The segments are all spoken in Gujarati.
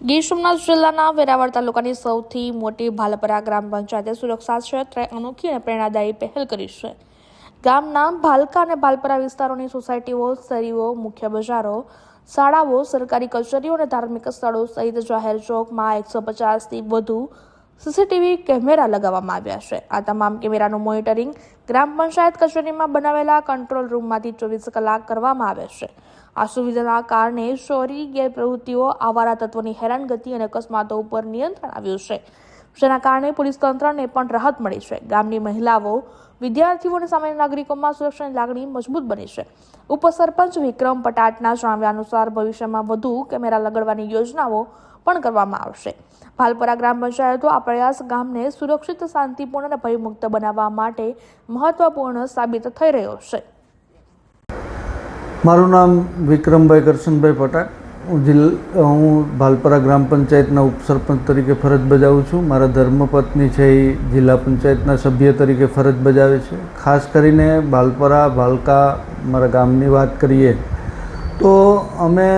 ગીર સોમનાથ જિલ્લાના વેરાવળ તાલુકાની સૌથી મોટી ભાલપરા ગ્રામ પંચાયતે સુરક્ષા ક્ષેત્રે અનોખી અને પ્રેરણાદાયી પહેલ કરી છે. ગામના ભાલકા અને ભાલપરા વિસ્તારોની સોસાયટીઓ, શેરીઓ, મુખ્ય બજારો, શાળાઓ, સરકારી કચેરીઓ અને ધાર્મિક સ્થળો સહિત જાહેર ચોકમાં 150થી વધુ સીસીટીવી કેમેરા લગાવવામાં આવ્યા છે. આ તમામ કેમેરાનું મોનિટરિંગ ગ્રામ પંચાયત કચેરીમાં બનાવેલા કંટ્રોલ રૂમમાંથી 24 કલાક કરવામાં આવે છે. આ સુવિધાના કારણે ચોરી, ગેરપ્રવૃત્તિઓ, આવારા તત્વોની હેરાનગતિ અને અકસ્માતો ઉપર નિયંત્રણ આવ્યું છે, જેના કારણે પોલીસ તંત્રને પણ રાહત મળી છે. ગામની મહિલાઓ, વિદ્યાર્થીઓ અને સામાન્ય નાગરિકોમાં સુરક્ષાની લાગણી મજબૂત બની છે. ઉપસરપંચ વિક્રમ પટાટના જણાવ્યા અનુસાર ભવિષ્યમાં વધુ કેમેરા લગાડવાની યોજનાઓ પણ કરવામાં આવશે. ભાલપરા ગ્રામ પંચાયતો આ પ્રયાસ ગામને સુરક્ષિત, શાંતિપૂર્ણ અને ભયમુક્ત બનાવવા માટે મહત્વપૂર્ણ સાબિત થઈ રહ્યો છે. મારું નામ વિક્રમભાઈ કરશનભાઈ પટાટ. હું ભાલપરા ગ્રામ પંચાયતના ઉપસરપંચ તરીકે ફરજ બજાવું છું. મારા ધર્મપત્ની છે એ જિલ્લા પંચાયતના સભ્ય તરીકે ફરજ બજાવે છે. ખાસ કરીને ભાલપરા, ભાલકા મારા ગામની વાત કરીએ તો અમે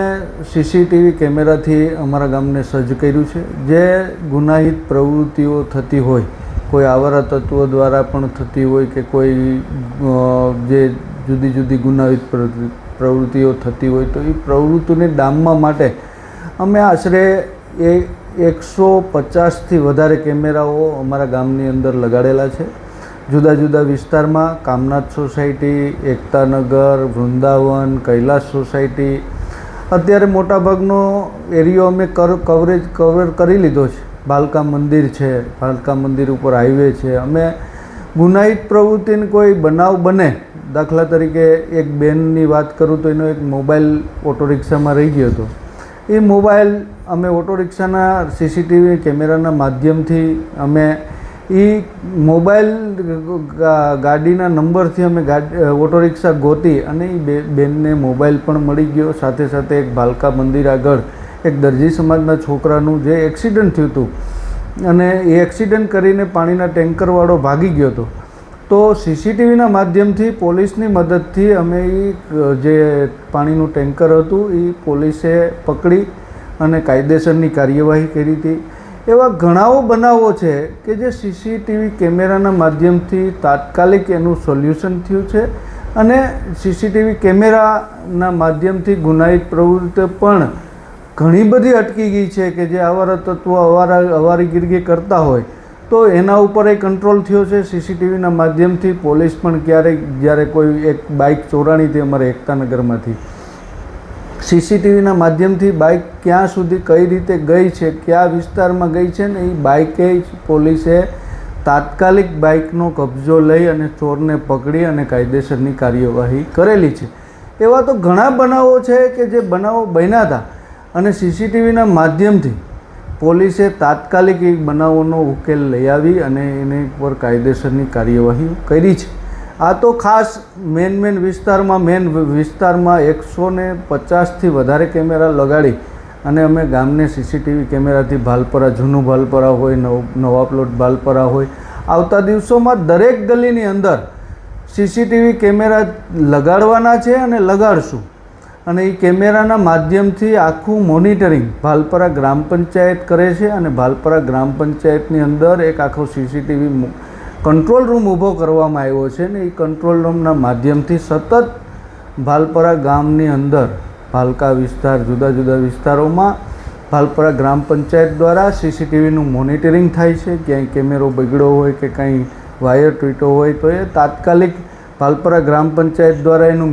સીસીટીવી કેમેરાથી અમારા ગામને સજ્જ કર્યું છે. જે ગુનાહિત પ્રવૃત્તિઓ થતી હોય, કોઈ આવારા તત્વો દ્વારા પણ થતી હોય કે કોઈ જે જુદી જુદી ગુનાહિત પ્રવૃત્તિઓ થતી હોય તો એ પ્રવૃત્તિને ડામવા માટે અમે આશરે 150થી વધારે કેમેરાઓ અમારા ગામની અંદર લગાડેલા છે. જુદા જુદા વિસ્તારમાં કામનાથ સોસાયટી, એકતાનગર, વૃંદાવન, કૈલાસ સોસાયટી, અત્યારે મોટાભાગનો એરિયો અમે કવર કરી લીધો છે. ભાલકા મંદિર છે, ભાલકા મંદિર ઉપર હાઈવે છે. અમે ગુનાહિત પ્રવૃત્તિને કોઈ બનાવ બને, દાખલા તરીકે એક બેનની વાત કરું તો એનો એક મોબાઈલ ઓટો રિક્ષામાં રહી ગયો હતો. એ મોબાઈલ અમે ઓટો રિક્ષાના સીસીટીવી કેમેરાના માધ્યમથી અમે એ મોબાઈલ ગાડીના નંબરથી અમે ઓટો રિક્ષા ગોતી અને એ બેનને મોબાઈલ પણ મળી ગયો. સાથે સાથે એક ભાલકા મંદિર આગળ એક દરજી સમાજના છોકરાનું જે એક્સિડન્ટ થયું હતું અને એ એક્સિડન્ટ કરીને પાણીના ટેન્કરવાળો ભાગી ગયો હતો. તો સીસીટીવીના માધ્યમથી પોલીસની મદદથી અમે એ જે પાણીનું ટેન્કર હતું એ પોલીસે પકડી અને કાયદેસરની કાર્યવાહી કરી હતી. એવા ઘણાઓ બનાવો છે કે જે સીસીટીવી કેમેરાના માધ્યમથી તાત્કાલિક એનું સોલ્યુશન થયું છે અને સીસીટીવી કેમેરાના માધ્યમથી ગુનાહિત પ્રવૃત્તિઓ પણ ઘણી બધી અટકી ગઈ છે કે જે આવારા તત્વો અવારીગીરી કરતા હોય તો એના ઉપર એ કંટ્રોલ થયો છે. સીસીટીવીના માધ્યમથી પોલીસ પણ ક્યારેક જ્યારે કોઈ એક બાઇક ચોરાણી હતી અમારે એકતાનગરમાંથી, સીસીટીવીના માધ્યમથી બાઇક ક્યાં સુધી કઈ રીતે ગઈ છે, કયા વિસ્તારમાં ગઈ છે ને એ બાઇકે પોલીસે તાત્કાલિક બાઇકનો કબજો લઈ અને ચોરને પકડી અને કાયદેસરની કાર્યવાહી કરેલી છે. એવા તો ઘણા બનાવો છે કે જે બનાવો બન્યા હતા અને સીસીટીવીના માધ્યમથી પોલીસે તાત્કાલિક એ બનાવોનો ઉકેલ લઈ આવી અને એની પર કાયદેસરની કાર્યવાહી કરી છે. આ તો ખાસ મેન વિસ્તારમાં 150થી વધારે કેમેરા લગાડી અને અમે ગામને સીસીટીવી કેમેરાથી ભાલપરા, જૂનું ભાલપરા હોય, નવા પ્લોટ ભાલપરા હોય, આવતા દિવસોમાં દરેક ગલીની અંદર સીસીટીવી કેમેરા લગાડવાના છે અને લગાડશું. અને એ કેમેરાના માધ્યમથી આખું મોનિટરિંગ ભાલપરા ગ્રામ પંચાયત કરે છે અને ભાલપરા ગ્રામ પંચાયતની અંદર એક આખો સીસીટીવી કંટ્રોલ રૂમ ઊભો કરવામાં આવ્યો છે ને એ કંટ્રોલ રૂમના માધ્યમથી સતત ભાલપરા ગામની અંદર ભાલકા વિસ્તાર, જુદા જુદા વિસ્તારોમાં ભાલપરા ગ્રામ પંચાયત દ્વારા સીસીટીવીનું મોનિટરિંગ થાય છે. ક્યાંય કેમેરો બગડ્યો હોય કે કંઈ વાયર તૂટ્યો હોય તો એ તાત્કાલિક ભાલપરા ગ્રામ પંચાયત દ્વારા એનું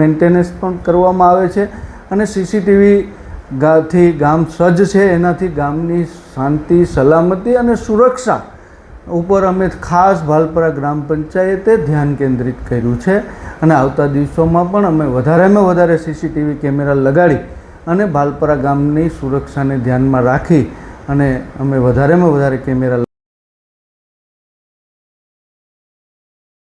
મેન્ટેનન્સ પણ કરવામાં આવે છે અને સીસીટીવી ગામ સજ્જ છે. એનાથી ગામની શાંતિ, સલામતી અને સુરક્ષા ઉપર અમે ખાસ ભાલપરા ગ્રામ પંચાયતે ધ્યાન કેન્દ્રિત કર્યું છે અને આવતા દિવસોમાં પણ અમે વધારેમાં વધારે સીસીટીવી કેમેરા લગાડી અને ભાલપરા ગામની સુરક્ષાને ધ્યાનમાં રાખી અને અમે વધારેમાં વધારે કેમેરા